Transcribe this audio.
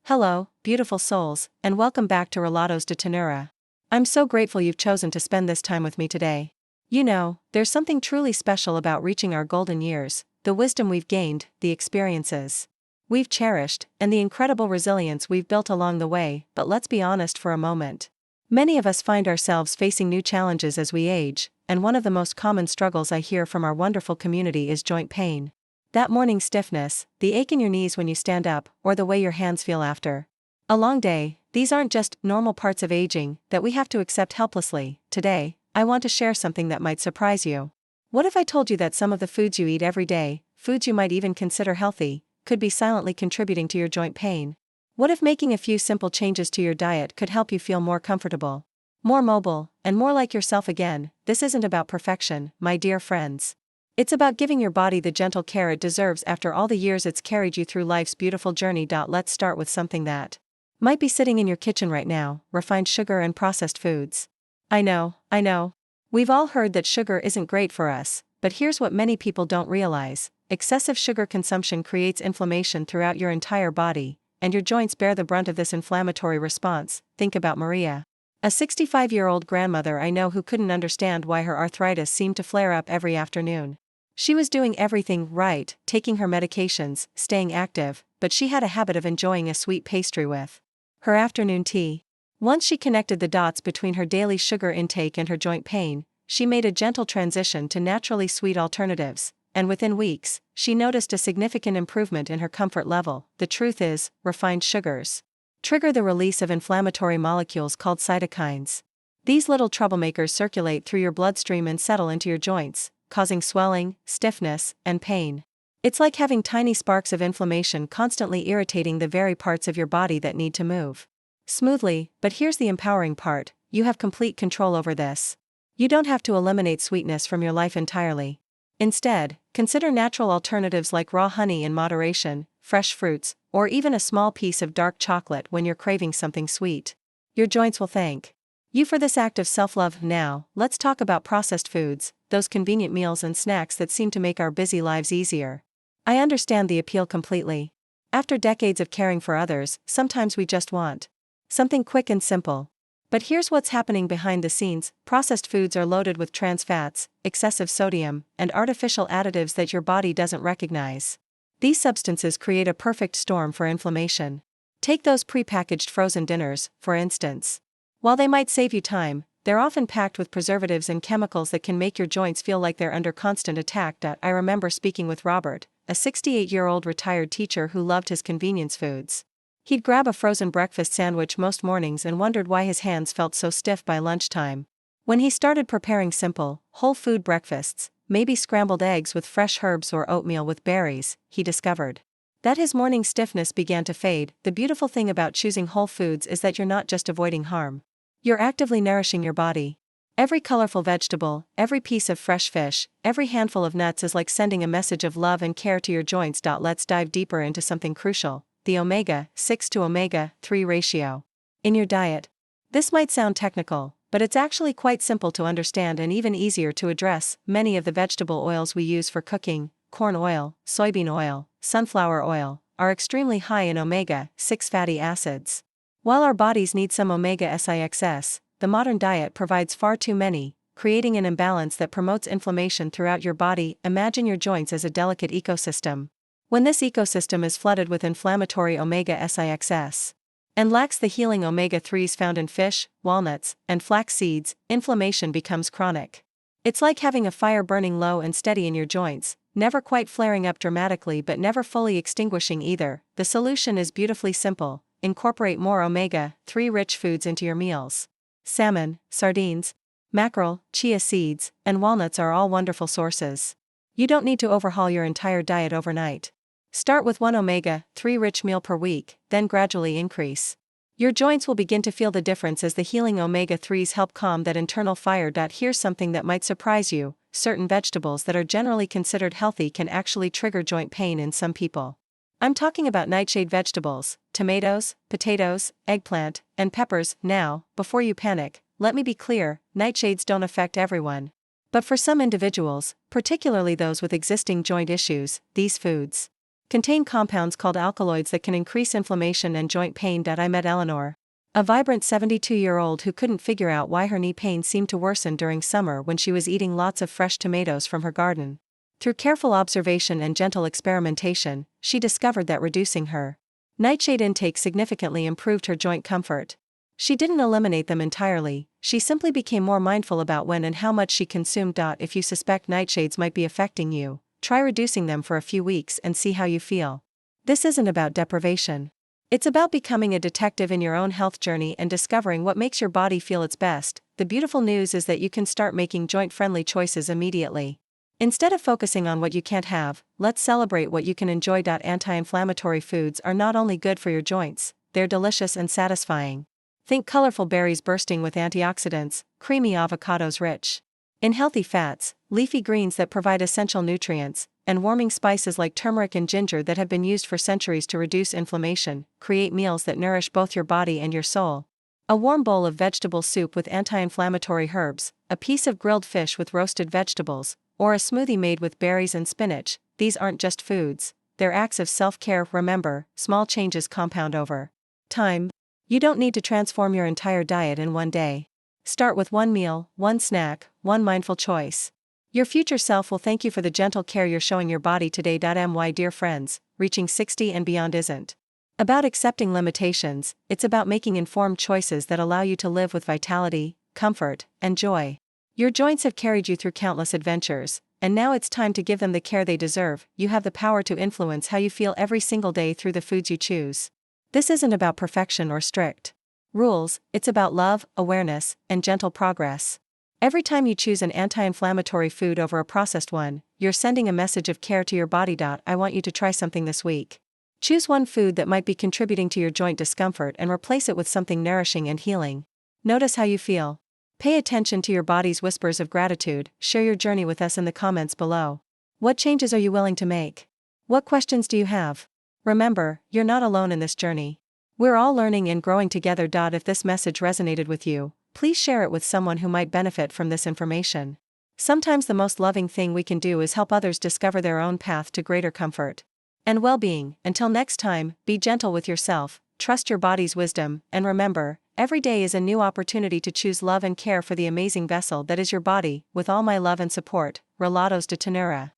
Hello, beautiful souls, and welcome back to Relatos de Ternura. I'm so grateful you've chosen to spend this time with me today. You know, there's something truly special about reaching our golden years, the wisdom we've gained, the experiences we've cherished, and the incredible resilience we've built along the way. But let's be honest for a moment. Many of us find ourselves facing new challenges as we age, and one of the most common struggles I hear from our wonderful community is joint pain. That morning stiffness, the ache in your knees when you stand up, or the way your hands feel after a long day. These aren't just normal parts of aging that we have to accept helplessly. Today, I want to share something that might surprise you. What if I told you that some of the foods you eat every day, foods you might even consider healthy, could be silently contributing to your joint pain? What if making a few simple changes to your diet could help you feel more comfortable, more mobile, and more like yourself again? This isn't about perfection, my dear friends. It's about giving your body the gentle care it deserves after all the years it's carried you through life's beautiful journey. Let's start with something that might be sitting in your kitchen right now: refined sugar and processed foods. I know. We've all heard that sugar isn't great for us, but here's what many people don't realize: excessive sugar consumption creates inflammation throughout your entire body, and your joints bear the brunt of this inflammatory response. Think about Maria, a 65-year-old grandmother I know who couldn't understand why her arthritis seemed to flare up every afternoon. She was doing everything right, taking her medications, staying active, but she had a habit of enjoying a sweet pastry with her afternoon tea. Once she connected the dots between her daily sugar intake and her joint pain, she made a gentle transition to naturally sweet alternatives, and within weeks, she noticed a significant improvement in her comfort level. The truth is, refined sugars trigger the release of inflammatory molecules called cytokines. These little troublemakers circulate through your bloodstream and settle into your joints, causing swelling, stiffness, and pain. It's like having tiny sparks of inflammation constantly irritating the very parts of your body that need to move smoothly. But here's the empowering part: you have complete control over this. You don't have to eliminate sweetness from your life entirely. Instead, consider natural alternatives like raw honey in moderation, fresh fruits, or even a small piece of dark chocolate when you're craving something sweet. Your joints will thank you for this act of self-love. Now, let's talk about processed foods, those convenient meals and snacks that seem to make our busy lives easier. I understand the appeal completely. After decades of caring for others, sometimes we just want something quick and simple. But here's what's happening behind the scenes: processed foods are loaded with trans fats, excessive sodium, and artificial additives that your body doesn't recognize. These substances create a perfect storm for inflammation. Take those prepackaged frozen dinners, for instance. While they might save you time, they're often packed with preservatives and chemicals that can make your joints feel like they're under constant attack. I remember speaking with Robert, a 68-year-old retired teacher who loved his convenience foods. He'd grab a frozen breakfast sandwich most mornings and wondered why his hands felt so stiff by lunchtime. When he started preparing simple, whole food breakfasts, maybe scrambled eggs with fresh herbs or oatmeal with berries, he discovered that his morning stiffness began to fade. The beautiful thing about choosing whole foods is that you're not just avoiding harm. You're actively nourishing your body. Every colorful vegetable, every piece of fresh fish, every handful of nuts is like sending a message of love and care to your joints. Let's dive deeper into something crucial: the omega-6 to omega-3 ratio in your diet. This might sound technical, but it's actually quite simple to understand and even easier to address. Many of the vegetable oils we use for cooking, corn oil, soybean oil, sunflower oil, are extremely high in omega-6 fatty acids. While our bodies need some omega-6, the modern diet provides far too many, creating an imbalance that promotes inflammation throughout your body. Imagine your joints as a delicate ecosystem. When this ecosystem is flooded with inflammatory omega-6 and lacks the healing omega-3s found in fish, walnuts, and flax seeds, inflammation becomes chronic. It's like having a fire burning low and steady in your joints, never quite flaring up dramatically but never fully extinguishing either. The solution is beautifully simple: incorporate more omega-3 rich foods into your meals. Salmon, sardines, mackerel, chia seeds, and walnuts are all wonderful sources. You don't need to overhaul your entire diet overnight. Start with one omega-3 rich meal per week, then gradually increase. Your joints will begin to feel the difference as the healing omega-3s help calm that internal fire. Here's something that might surprise you: certain vegetables that are generally considered healthy can actually trigger joint pain in some people. I'm talking about nightshade vegetables: tomatoes, potatoes, eggplant, and peppers. Now, before you panic, let me be clear: nightshades don't affect everyone. But for some individuals, particularly those with existing joint issues, these foods Contain compounds called alkaloids that can increase inflammation and joint pain. I met Eleanor, a vibrant 72-year-old who couldn't figure out why her knee pain seemed to worsen during summer when she was eating lots of fresh tomatoes from her garden. Through careful observation and gentle experimentation, she discovered that reducing her nightshade intake significantly improved her joint comfort. She didn't eliminate them entirely, she simply became more mindful about when and how much she consumed. If you suspect nightshades might be affecting you, try reducing them for a few weeks and see how you feel. This isn't about deprivation. It's about becoming a detective in your own health journey and discovering what makes your body feel its best. The beautiful news is that you can start making joint-friendly choices immediately. Instead of focusing on what you can't have, let's celebrate what you can enjoy. Anti-inflammatory foods are not only good for your joints, they're delicious and satisfying. Think colorful berries bursting with antioxidants, creamy avocados rich in healthy fats, leafy greens that provide essential nutrients, and warming spices like turmeric and ginger that have been used for centuries to reduce inflammation. Create meals that nourish both your body and your soul. A warm bowl of vegetable soup with anti-inflammatory herbs, a piece of grilled fish with roasted vegetables, or a smoothie made with berries and spinach. These aren't just foods, they're acts of self-care. Remember, small changes compound over time. You don't need to transform your entire diet in one day. Start with one meal, one snack, one mindful choice. Your future self will thank you for the gentle care you're showing your body today. My dear friends, reaching 60 and beyond isn't about accepting limitations, it's about making informed choices that allow you to live with vitality, comfort, and joy. Your joints have carried you through countless adventures, and now it's time to give them the care they deserve. You have the power to influence how you feel every single day through the foods you choose. This isn't about perfection or strict rules, it's about love, awareness, and gentle progress. Every time you choose an anti-inflammatory food over a processed one, you're sending a message of care to your body. I want you to try something this week. Choose one food that might be contributing to your joint discomfort and replace it with something nourishing and healing. Notice how you feel. Pay attention to your body's whispers of gratitude. Share your journey with us in the comments below. What changes are you willing to make? What questions do you have? Remember, you're not alone in this journey. We're all learning and growing together. If this message resonated with you, please share it with someone who might benefit from this information. Sometimes the most loving thing we can do is help others discover their own path to greater comfort and well-being. Until next time, be gentle with yourself, trust your body's wisdom, and remember, every day is a new opportunity to choose love and care for the amazing vessel that is your body. With all my love and support, Relatos de Ternura.